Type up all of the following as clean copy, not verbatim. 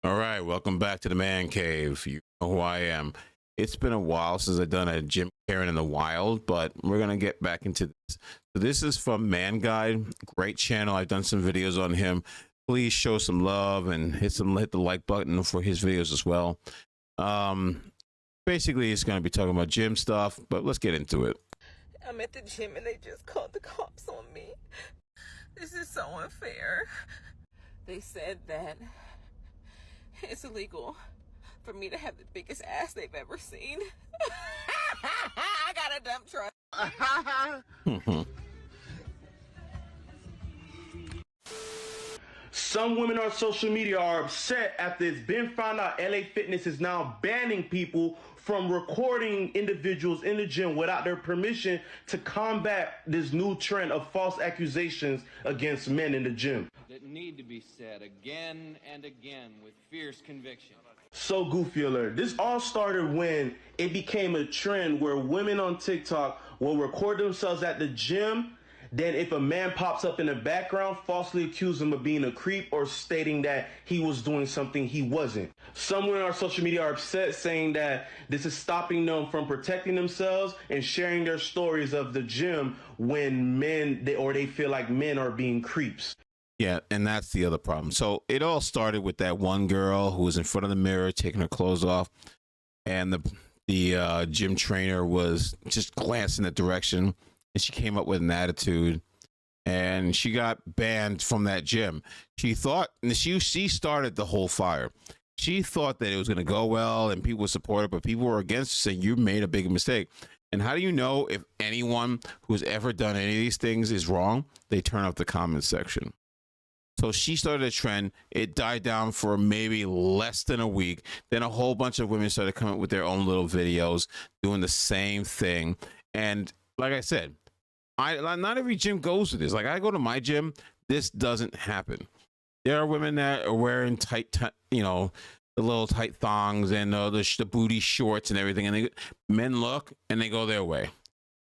All right, welcome back to the Man Cave. You know who I am. It's been a while since I've done a Jim Karen in the wild, but we're gonna get back into this. So this is from Man Guide, great channel. I've done some videos on him. Please show some love and hit the like button for his videos as well. Basically, it's gonna be talking about gym stuff, but let's get into it. I'm at the gym and they just called the cops on me. This is so unfair. They said that it's illegal for me to have the biggest ass they've ever seen. I got a dump truck. Some women on social media are upset after it's been found out LA Fitness is now banning people from recording individuals in the gym without their permission to combat this new trend of false accusations against men in the gym. That need to be said again and again with fierce conviction. So Goofy Alert, this all started when it became a trend where women on TikTok will record themselves at the gym. Then if a man pops up in the background, falsely accuse him of being a creep or stating that he was doing something he wasn't. Some women on social media are upset, saying that this is stopping them from protecting themselves and sharing their stories of the gym when they feel like men are being creeps. Yeah, and that's the other problem. So it all started with that one girl who was in front of the mirror taking her clothes off, and the gym trainer was just glancing that direction, and she came up with an attitude, and she got banned from that gym. She thought, and she started the whole fire. She thought that it was going to go well and people would support her, but people were against her, saying you made a big mistake. And how do you know if anyone who's ever done any of these things is wrong? They turn off the comment section. So she started a trend. It died down for maybe less than a week. Then a whole bunch of women started coming up with their own little videos doing the same thing. And like I said, not every gym goes to this. Like I go to my gym, this doesn't happen. There are women that are wearing tight, the little tight thongs and the booty shorts and everything. And men look and they go their way.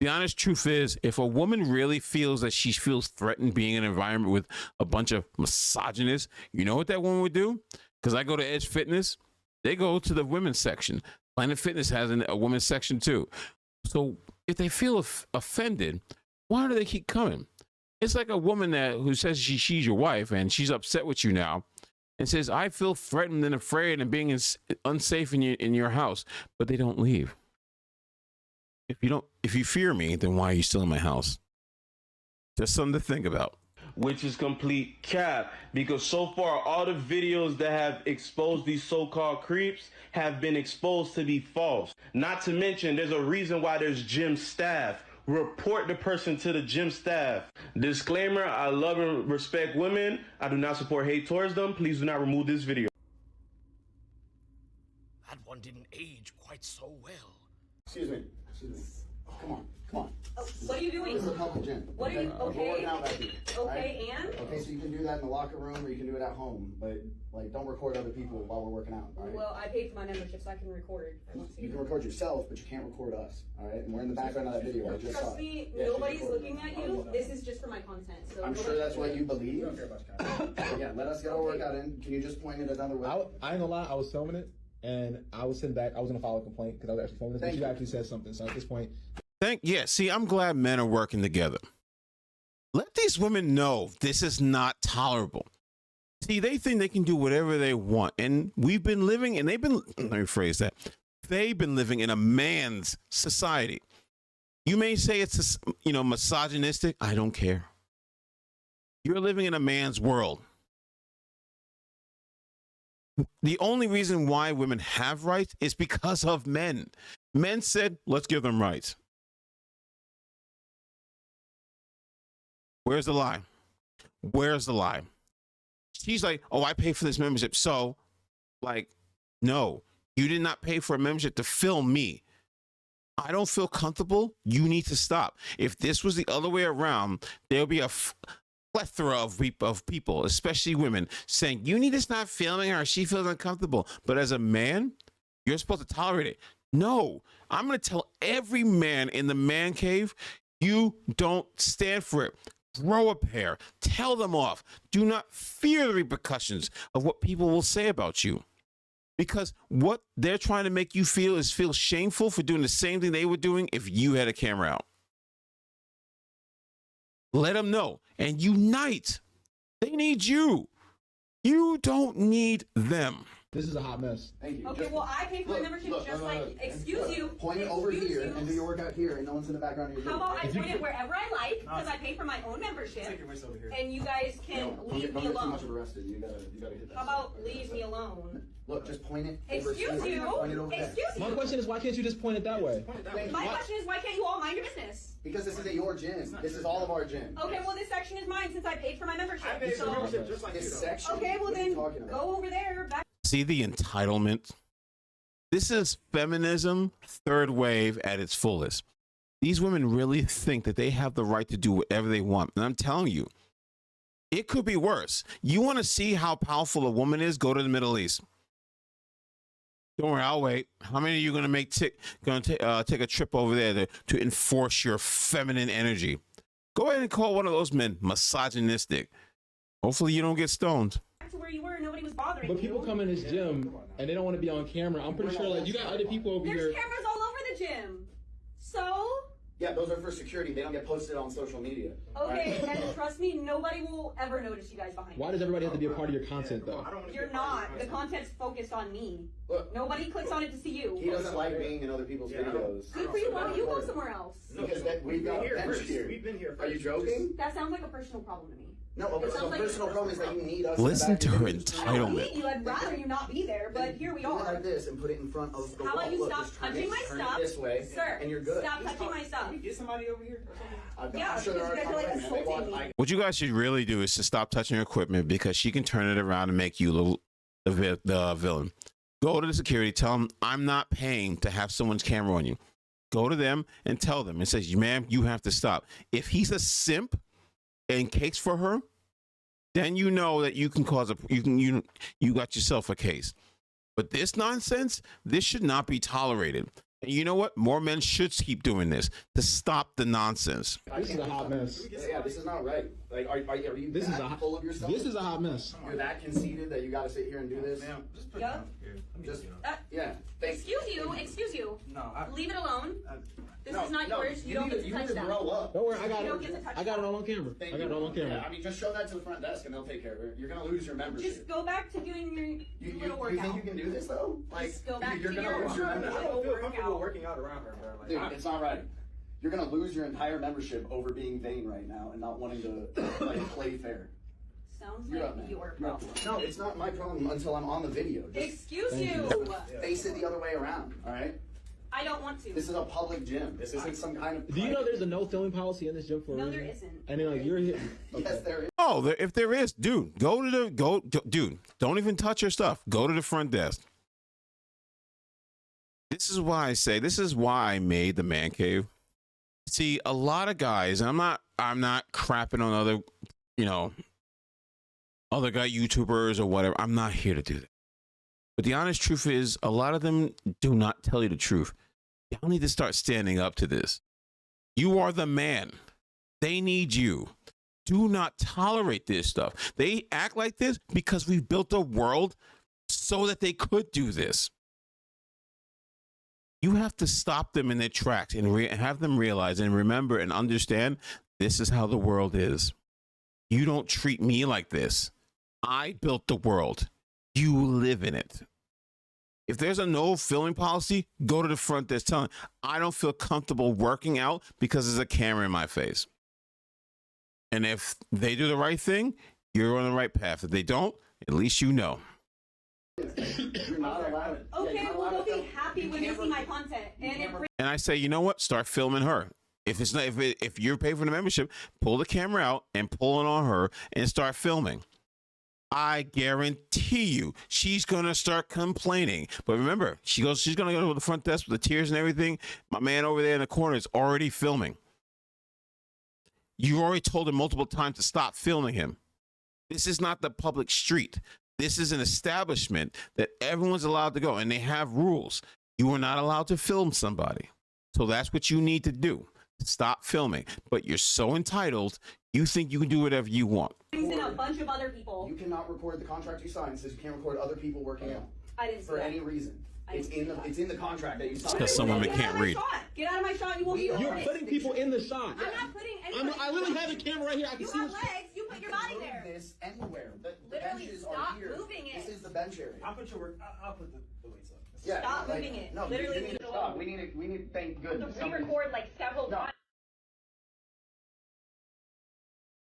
The honest truth is, if a woman really feels that she feels threatened being in an environment with a bunch of misogynists, you know what that woman would do? Because I go to Edge Fitness, they go to the women's section. Planet Fitness has a women's section too. So if they feel offended, why do they keep coming? It's like a woman who says she's your wife and she's upset with you now and says, I feel threatened and afraid and being unsafe in your house, but they don't leave. If you fear me, then why are you still in my house? Just something to think about. Which is complete cap, because so far all the videos that have exposed these so-called creeps have been exposed to be false. Not to mention, there's a reason why there's gym staff. Report the person to the gym staff. Disclaimer, I love and respect women. I do not support hate towards them. Please do not remove this video. That one didn't age quite so well. Excuse me. Oh, come on. Oh, what are you doing? This is a public gym. What are you, We're okay? working out back here. Okay, right? and? Okay, so you can do that in the locker room or you can do it at home, but like don't record other people while we're working out, all right? Well, I paid for my membership so I can record. You can record yourself, but you can't record us, all right? And we're in the background of that video. I just saw Trust it. me, Yeah, nobody's she's looking recording. at you. This is just for my content. So I'm sure that's what you believe. Yeah, let us get our workout in. Can you just point it another way? I ain't gonna lie, I was filming it and I was sitting back. I was gonna file a complaint because I was actually filming this, but you actually said something. So at this point, See, I'm glad men are working together. Let these women know this is not tolerable. See, they think they can do whatever they want. And we've been living, and let me rephrase that. They've been living in a man's society. You may say it's, misogynistic. I don't care. You're living in a man's world. The only reason why women have rights is because of men. Men said, let's give them rights. Where's the lie? Where's the lie? She's like, oh, I pay for this membership. So, no, you did not pay for a membership to film me. I don't feel comfortable. You need to stop. If this was the other way around, there'll be a plethora of people, especially women, saying, you need to stop filming her. She feels uncomfortable. But as a man, you're supposed to tolerate it. No, I'm going to tell every man in the man cave, you don't stand for it. Grow a pair. Tell them off. Do not fear the repercussions of what people will say about you. Because what they're trying to make you feel is feel shameful for doing the same thing they were doing if you had a camera out. Let them know and unite. They need you. You don't need them. This is a hot mess. Thank you. Okay, Just- well, I pay for my membership just like, excuse you. Point it over excuse here you. and do your workout here, and no one's in the background of your How video. about I point it wherever I like, because I pay for my own membership, Take your voice over here. and you guys can Don't leave get me too much alone. arrested. You gotta hit that. How about leave me alone? Look, just point it over Excuse here. you. Point it over there. Excuse My you. question is, why can't you just point it that way? My question is, why can't you all mind your business? Because this isn't your gym. This is all of our gym. Okay, well, this section is mine since I paid for my membership. I paid for So- membership just like you. This though. section. Okay, well what are you then, talking about? go over there. Back. See the entitlement? This is feminism, third wave at its fullest. These women really think that they have the right to do whatever they want. And I'm telling you, it could be worse. You want to see how powerful a woman is? Go to the Middle East. Don't worry, I'll wait. How many of you going to take a trip over there to enforce your feminine energy? Go ahead and call one of those men misogynistic. Hopefully you don't get stoned. Back to where you were, nobody was bothering But people you. come in this gym and they don't want to be on camera. I'm pretty sure like you got other people over There's here. cameras all over the gym. So, Yeah, those are for security. They don't get posted on social media. okay, and trust me, nobody will ever notice you guys behind Why me. does everybody have to be a part of your content though? I don't wanna You're get part not. of The it. content's focused on me. Look, Nobody clicks on it to see you. he doesn't like being in other people's Yeah, I don't- videos. Good for you. Why don't you go somewhere else? Because that we've We've been got here bench first. here. We've been here Are you first. joking? That sounds like a personal problem to me. No, It the sounds like personal problem is that you need us. Listen in the to back her of the video. I don't entitlement. hate you. I'd rather you not be there, but here we Do it are. like this and put it in front of the How wall. about you Look, stop just turn touching it- my turn stuff? it this way, Sir, and you're good. stop touching my stuff. Can we get somebody over here or something? Yeah, I'm sure there because are you guys are, like, man. They walk- insulting me. What you guys should really do is to stop touching her equipment because she can turn it around and make you the villain. Go to the security, tell them, I'm not paying to have someone's camera on you. Go to them and tell them and says, ma'am, you have to stop. If he's a simp and cakes for her, then you know that you can cause you got yourself a case. But this nonsense, this should not be tolerated. And you know what? More men should keep doing this to stop the nonsense. This is a hot mess. Yeah, this is not right. Like, are you This is that a hot- full of yourself? This is a hot mess. You're that conceited that you got to sit here and do this? Ma'am, just put Yeah. it down here. Let me Just- get it. Yeah. Thanks. Excuse you. Excuse you. No, I. Leave it alone. This No, is not no, yours. You don't need get to- to you touch need to that. grow up. Don't worry, I got You don't get to it. touch I got it that. all on camera. Thank I got you. it all on camera. Yeah, I mean, just show that to the front desk and they'll take care of it. You're gonna lose your membership. Just go back to doing your you little think workout. you can do this though? Like, Just go back you're to gonna your lose your I membership. don't feel workout. comfortable working out around her, bro. Like, Dude, it's not right. You're gonna lose your entire membership over being vain right now and not wanting to like play fair. Sounds You're like up, man. your You're up. problem. No, it's not my problem until I'm on the video. Just Excuse Thank you. face it the other way around. All right. I don't want to. This is a public gym. This isn't some kind of. Do you know there's a no filming policy in this gym for a No, reason? there isn't. And then like you're here. Yes, there is. Oh, if there is, dude, dude, don't even touch her stuff. Go to the front desk. This is why I say, this is why I made the man cave. See, a lot of guys, and I'm not crapping on other, other guy YouTubers or whatever. I'm not here to do that. But the honest truth is, a lot of them do not tell you the truth. Y'all need to start standing up to this. You are the man. They need you. Do not tolerate this stuff. They act like this because we built a world so that they could do this. You have to stop them in their tracks and have them realize and remember and understand this is how the world is. You don't treat me like this. I built the world. You live in it. If there's a no filming policy, go to the front desk telling I don't feel comfortable working out because there's a camera in my face. And if they do the right thing, you're on the right path. If they don't, at least you know. You're not allowed. Okay, you're not well, allowed they'll to be film. happy You when they can't see my record- content. you And can't it And I say, you know what? Start filming her. If it's not, if you're paying for the membership, pull the camera out and pull it on her and start filming. I guarantee you, she's gonna start complaining. But remember, she's gonna go to the front desk with the tears and everything. My man over there in the corner is already filming. You already told him multiple times to stop filming him. This is not the public street. This is an establishment that everyone's allowed to go, and they have rules. You are not allowed to film somebody. So that's what you need to do. Stop filming. But you're so entitled, you think you can do whatever you want. Brings in a bunch of other people. You cannot record the contract you signed. It says you can't record other people working out I didn't see for that. any reason. It's in the contract that you signed. Because some women can't read. Get out of my shot. You won't be You're recorded. putting people in the shot. I'm not putting anyone. I literally have a camera right here. I can You see have this. legs. You put your body Move there. this anywhere. The Literally benches stop are here. moving it. This is the bench area. I'll put your work. I'll put the weights up. Yeah, Stop like, moving it. No, Literally you need leave to it stop. alone. We need. Thank goodness. To re-record like several No. times.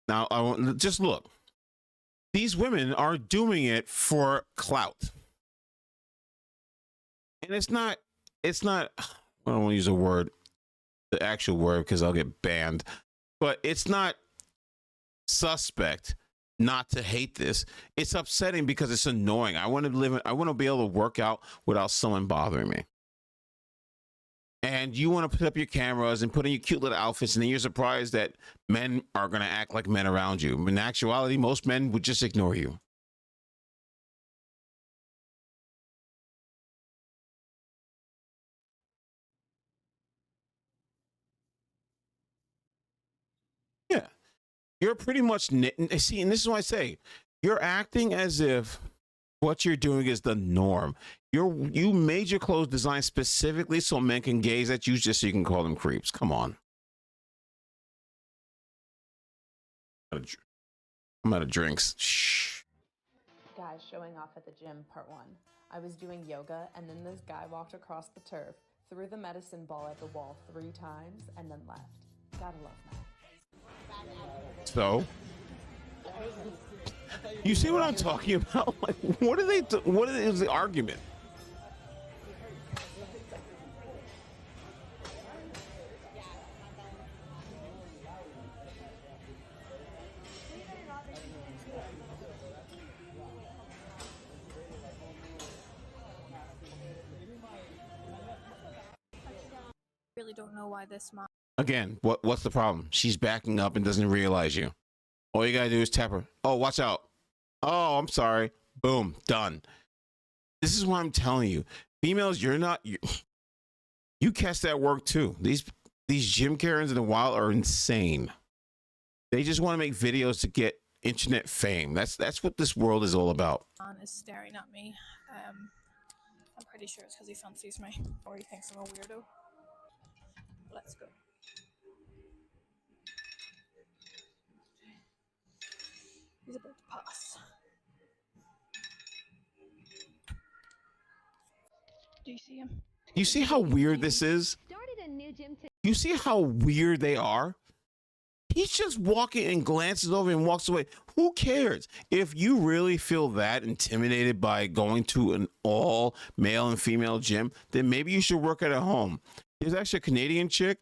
Now, I want just look. These women are doing it for clout. And it's not, I don't want to use a word, the actual word, because I'll get banned, but it's not suspect not to hate this. It's upsetting because it's annoying. I want to be able to work out without someone bothering me. And you want to put up your cameras and put in your cute little outfits, and then you're surprised that men are going to act like men around you. In actuality, most men would just ignore you. Yeah. You're pretty much, see, and this is why I say, you're acting as if what you're doing is the norm. You made your clothes designed specifically so men can gaze at you just so you can call them creeps. Come on. I'm out of drinks. Shh. Guys showing off at the gym, part 1. I was doing yoga, and then this guy walked across the turf, threw the medicine ball at the wall 3 times, and then left. Gotta love that. So, you see what I'm talking about? Like, what is the argument? Really don't know why this mom. Again, what's the problem? She's backing up and doesn't realize you. All you gotta do is tap her. Oh, watch out. Oh, I'm sorry. Boom, done. This is what I'm telling you. Females, you catch that work too. These gym Karens in the wild are insane. They just want to make videos to get internet fame. That's what this world is all about. Is staring at me. I'm pretty sure it's because he fancies me or he thinks I'm a weirdo. Let's go. He's about to pass. Do you see him? You see how weird this is? You see how weird they are? He's just walking and glances over and walks away. Who cares? If you really feel that intimidated by going to an all male and female gym, then maybe you should work at home. There's actually a Canadian chick,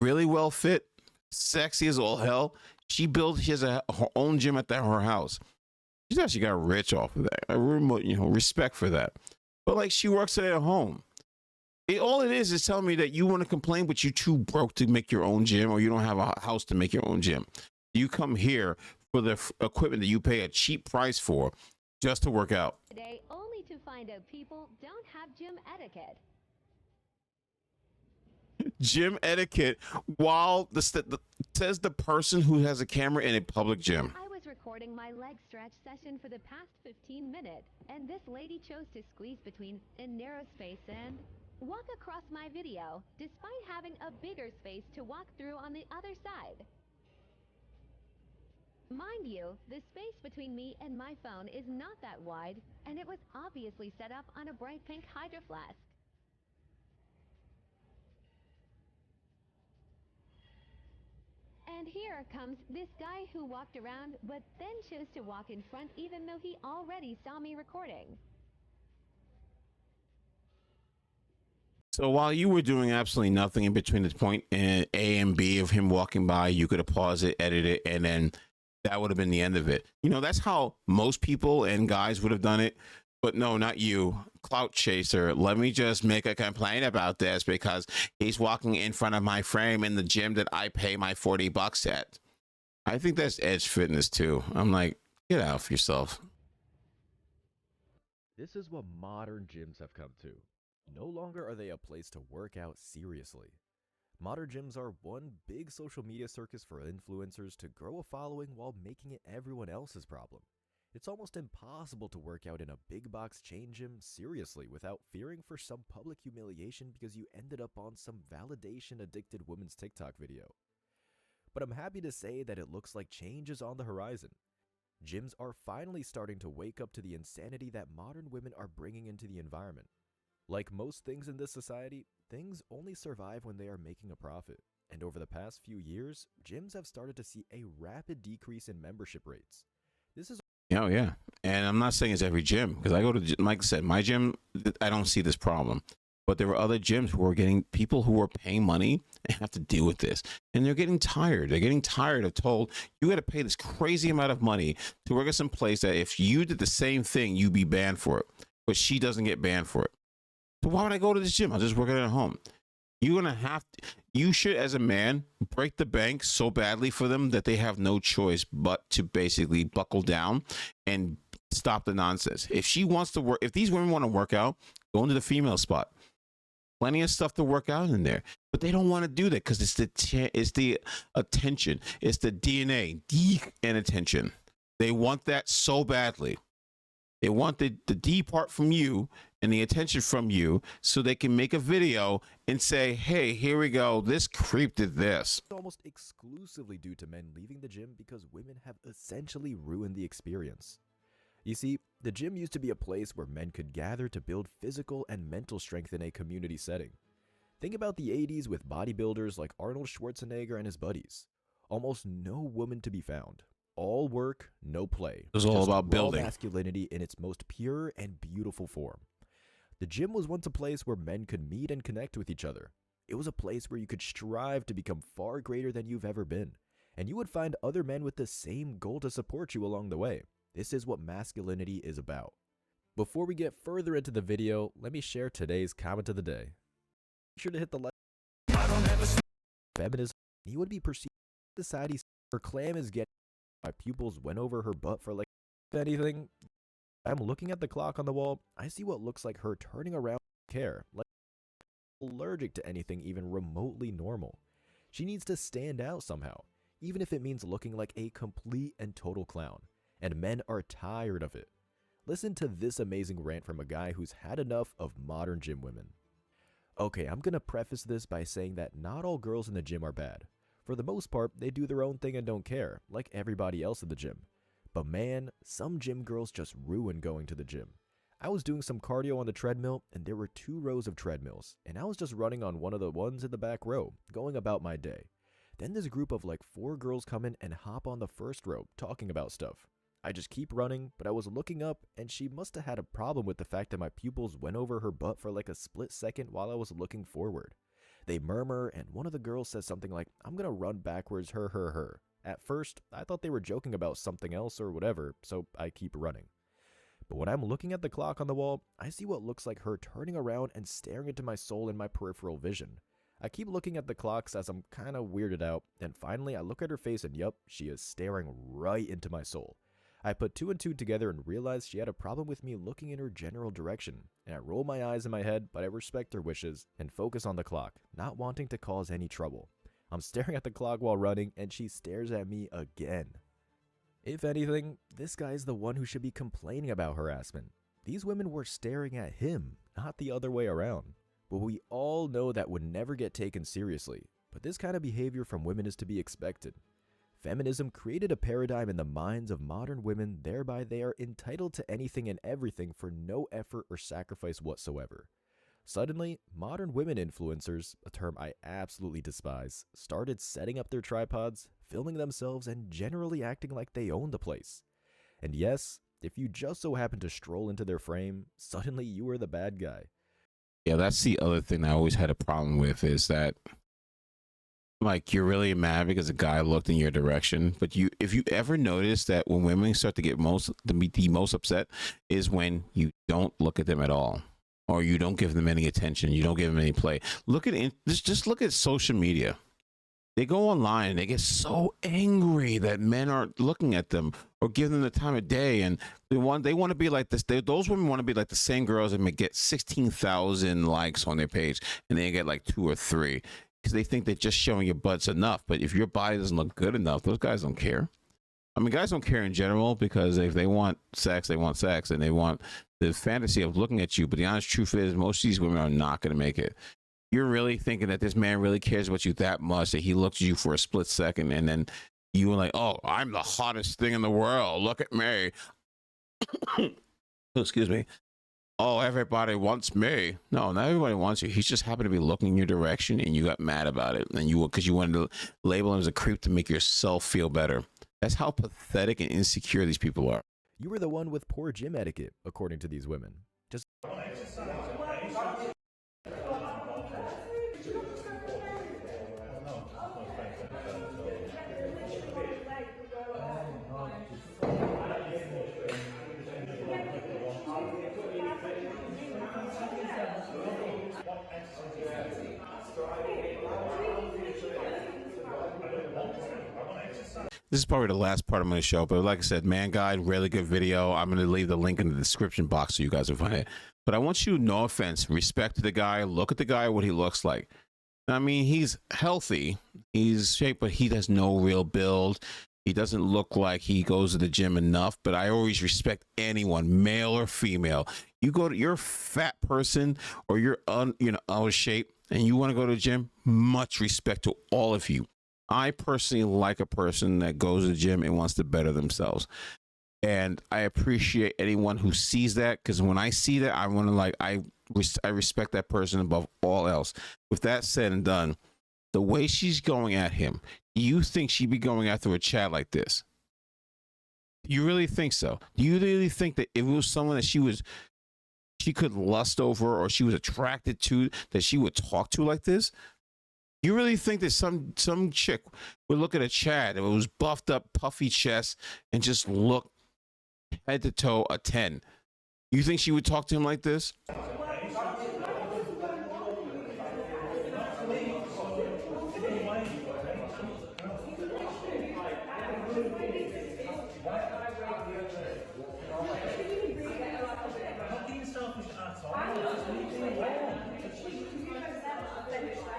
really well fit, sexy as all hell. She has her own gym at her house. She's actually got rich off of that. I respect for that. But like, she works at home. All it is telling me that you want to complain, but you're too broke to make your own gym, or you don't have a house to make your own gym. You come here for the equipment that you pay a cheap price for just to work out. Today, only to find out people don't have gym etiquette. Gym etiquette, while says the person who has a camera in a public gym. I was recording my leg stretch session for the past 15 minutes, and this lady chose to squeeze between a narrow space and walk across my video, despite having a bigger space to walk through on the other side. Mind you, the space between me and my phone is not that wide, and it was obviously set up on a bright pink Hydro Flask. And here comes this guy who walked around, but then chose to walk in front even though he already saw me recording. So while you were doing absolutely nothing in between the point A and B of him walking by, you could have paused it, edit it, and then that would have been the end of it. That's how most people and guys would have done it. But no, not you. Clout chaser. Let me just make a complaint about this because he's walking in front of my frame in the gym that I pay my $40 at. I think that's edge fitness too. I'm like, get out of yourself. This is what modern gyms have come to. No longer are they a place to work out seriously. Modern gyms are one big social media circus for influencers to grow a following while making it everyone else's problem. It's almost impossible to work out in a big box chain gym seriously without fearing for some public humiliation because you ended up on some validation addicted woman's TikTok video. But I'm happy to say that it looks like change is on the horizon. Gyms are finally starting to wake up to the insanity that modern women are bringing into the environment. Like most things in this society, things only survive when they are making a profit. And over the past few years, gyms have started to see a rapid decrease in membership rates. This is Oh yeah, and I'm not saying it's every gym because I go to, like I said, my gym, I don't see this problem. But there are other gyms who are getting people who are paying money and have to deal with this, and they're getting tired. They're getting tired of told you got to pay this crazy amount of money to work at some place that if you did the same thing, you'd be banned for it. But she doesn't get banned for it. So why would I go to this gym? I'll just work it at home. You're gonna have to, you should, as a man, break the bank so badly for them that they have no choice but to basically buckle down and stop the nonsense. If she wants to work, if these women want to work out, go into the female spot. Plenty of stuff to work out in there, but they don't want to do that because it's the attention, it's the DNA, and attention. They want that so badly. They want the D part from you and the attention from you so they can make a video and say, hey, here we go. This creep did this. Almost exclusively due to men leaving the gym because women have essentially ruined the experience. You see, the gym used to be a place where men could gather to build physical and mental strength in a community setting. Think about the 80s with bodybuilders like Arnold Schwarzenegger and his buddies. Almost no woman to be found. All work, no play. It was all about building masculinity in its most pure and beautiful form. The gym was once a place where men could meet and connect with each other. It was a place where you could strive to become far greater than you've ever been, and you would find other men with the same goal to support you along the way. This is what masculinity is about. Before we get further into the video, let me share today's comment of the day. Make sure to hit the like. Feminism, you would be perceived as society. Her clam is getting. My pupils went over her butt for like anything. I'm looking at the clock on the wall. I see what looks like her turning around to care, like allergic to anything even remotely normal. She needs to stand out somehow, even if it means looking like a complete and total clown. And men are tired of it. Listen to this amazing rant from a guy who's had enough of modern gym women. Okay, I'm gonna preface this by saying that not all girls in the gym are bad. For the most part, they do their own thing and don't care, like everybody else in the gym. But man, some gym girls just ruin going to the gym. I was doing some cardio on the treadmill, and there were 2 rows of treadmills, and I was just running on one of the ones in the back row, going about my day. Then this group of like 4 girls come in and hop on the first row, talking about stuff. I just keep running, but I was looking up, and she must have had a problem with the fact that my pupils went over her butt for like a split second while I was looking forward. They murmur, and one of the girls says something like, I'm gonna run backwards, her. At first, I thought they were joking about something else or whatever, so I keep running. But when I'm looking at the clock on the wall, I see what looks like her turning around and staring into my soul in my peripheral vision. I keep looking at the clocks as I'm kinda weirded out, and finally I look at her face and yup, she is staring right into my soul. I put 2 and 2 together and realized she had a problem with me looking in her general direction, and I roll my eyes in my head, but I respect her wishes and focus on the clock, not wanting to cause any trouble. I'm staring at the clock while running, and she stares at me again. If anything, this guy is the one who should be complaining about harassment. These women were staring at him, not the other way around. But we all know that would never get taken seriously, but this kind of behavior from women is to be expected. Feminism created a paradigm in the minds of modern women, thereby they are entitled to anything and everything for no effort or sacrifice whatsoever. Suddenly, modern women influencers, a term I absolutely despise, started setting up their tripods, filming themselves, and generally acting like they own the place. And yes, if you just so happen to stroll into their frame, suddenly you are the bad guy. Yeah, that's the other thing I always had a problem with is that, like, you're really mad because a guy looked in your direction, but if you ever notice that when women start to get the most upset is when you don't look at them at all, or you don't give them any attention, you don't give them any play. Just look at social media. They go online and they get so angry that men aren't looking at them or giving them the time of day, and they want to be like this. Those women want to be like the same girls that may get 16,000 likes on their page, and they get like 2 or 3. because they think that just showing your butt's enough. But if your body doesn't look good enough, those guys don't care. I mean, guys don't care in general, because if they want sex, they want sex, and they want the fantasy of looking at you. But the honest truth is, most of these women are not going to make it. You're really thinking that this man really cares about you that much that he looked at you for a split second, and then you were like, oh, I'm the hottest thing in the world. Look at me. Excuse me. Oh, everybody wants me. No, not everybody wants you. He's just happened to be looking in your direction, and you got mad about it. And because you wanted to label him as a creep to make yourself feel better. That's how pathetic and insecure these people are. You were the one with poor gym etiquette, according to these women. Just This is probably the last part I'm going to show, but like I said, Man Guide, really good video. I'm going to leave the link in the description box so you guys will find it. But I want you, no offense, respect the guy, look at the guy, what he looks like. I mean, he's healthy, he's shaped, but he has no real build. He doesn't look like he goes to the gym enough, but I always respect anyone, male or female. You're a fat person, or you're out of shape, and you want to go to the gym, much respect to all of you. I personally like a person that goes to the gym and wants to better themselves. And I appreciate anyone who sees that, because when I see that, I want to I respect that person above all else. With that said and done, the way she's going at him, do you think she'd be going after a chat like this? Do you really think so? Do you really think that if it was someone that she could lust over, or she was attracted to, that she would talk to like this? You really think that some chick would look at a Chad that was buffed up, puffy chest, and just look head to toe a 10? You think she would talk to him like this?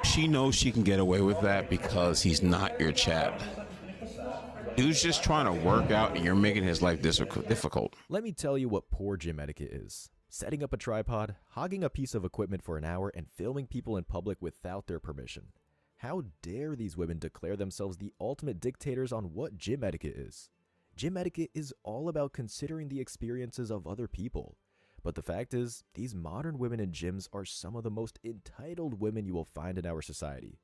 She knows she can get away with that because he's not your Chad. Dude's just trying to work out, and you're making his life difficult. let me tell you what poor gym etiquette is. Setting up a tripod, hogging a piece of equipment for an hour, and filming people in public without their permission. How dare these women declare themselves the ultimate dictators on what gym etiquette is? Gym etiquette is all about considering the experiences of other people. But the fact is, these modern women in gyms are some of the most entitled women you will find in our society.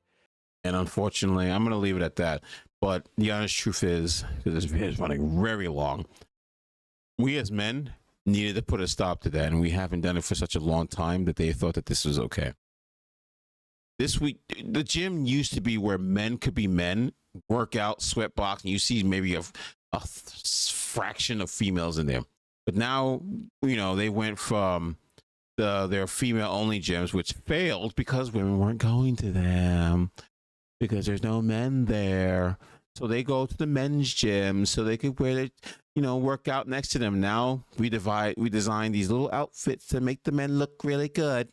And unfortunately, I'm going to leave it at that. But the honest truth is, because this video is running very long, we as men needed to put a stop to that. And we haven't done it for such a long time that they thought that this was okay. This week, the gym used to be where men could be men, work out, sweat box, and you see maybe a fraction of females in there. But now, they went from their female-only gyms, which failed because women weren't going to them, because there's no men there. So they go to the men's gym so they could work out next to them. Now we design these little outfits to make the men look really good.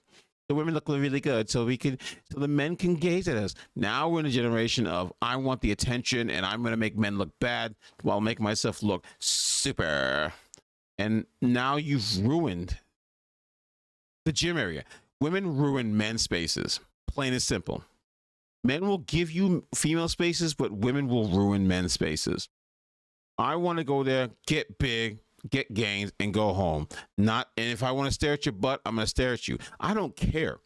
The women look really good, so the men can gaze at us. Now we're in a generation of, I want the attention, and I'm going to make men look bad while making myself look super. And now you've ruined the gym area. Women ruin men's spaces, plain and simple. Men will give you female spaces, but women will ruin men's spaces. I want to go there, get big, get gains, and go home. And if I want to stare at your butt, I'm going to stare at you. I don't care.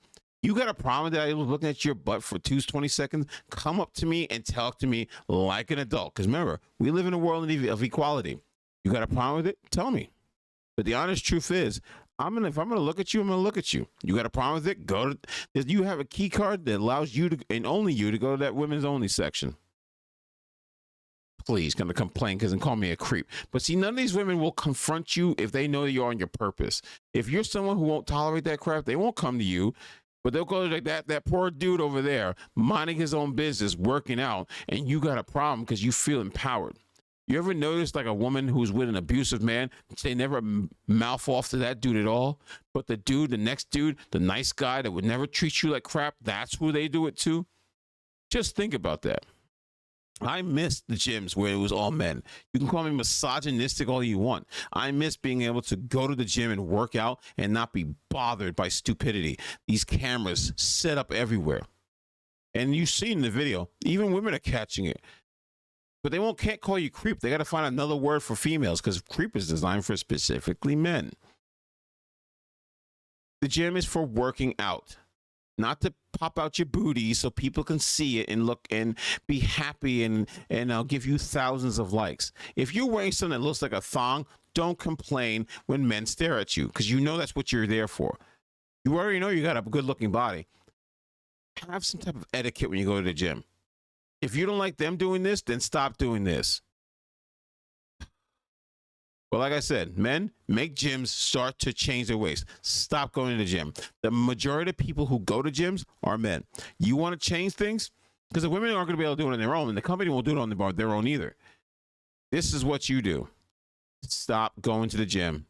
You got a problem that I was looking at your butt for 20 seconds? Come up to me and talk to me like an adult. Because remember, we live in a world of equality. You got a problem with it? Tell me. But the honest truth is, if I'm gonna look at you, I'm gonna look at you. You got a problem with it? You have a key card that allows you to, and only you, to go to that women's only section. Please, gonna complain and call me a creep. But see, none of these women will confront you if they know you're on your purpose. If you're someone who won't tolerate that crap, they won't come to you. But they'll go like that poor dude over there, minding his own business, working out, and you got a problem because you feel empowered. You ever notice like a woman who's with an abusive man, they never mouth off to that dude at all? But the next dude, the nice guy that would never treat you like crap, that's who they do it to? Just think about that. I miss the gyms where it was all men. You can call me misogynistic all you want. I miss being able to go to the gym and work out and not be bothered by stupidity. These cameras set up everywhere. And you see in the video, even women are catching it. But they can't call you creep. They got to find another word for females because creep is designed for specifically men. The gym is for working out, not to pop out your booty so people can see it and look and be happy and I'll give you thousands of likes. If you're wearing something that looks like a thong, don't complain when men stare at you because you know that's what you're there for. You already know you got a good looking body. Have some type of etiquette when you go to the gym. If you don't like them doing this, then stop doing this. Well, like I said, men, make gyms start to change their ways. Stop going to the gym. The majority of people who go to gyms are men. You want to change things? Because the women aren't going to be able to do it on their own, and the company won't do it on their own either. This is what you do. Stop going to the gym.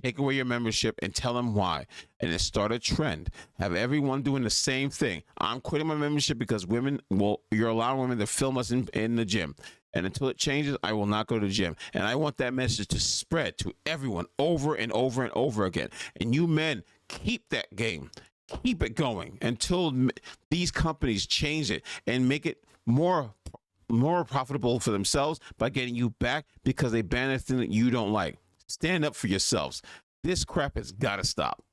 Take away your membership and tell them why. And then start a trend. Have everyone doing the same thing. I'm quitting my membership because you're allowing women to film us in the gym. And until it changes, I will not go to the gym. And I want that message to spread to everyone over and over and over again. And you men, keep that game. Keep it going until these companies change it and make it more profitable for themselves by getting you back because they ban a thing that you don't like. Stand up for yourselves. This crap has got to stop.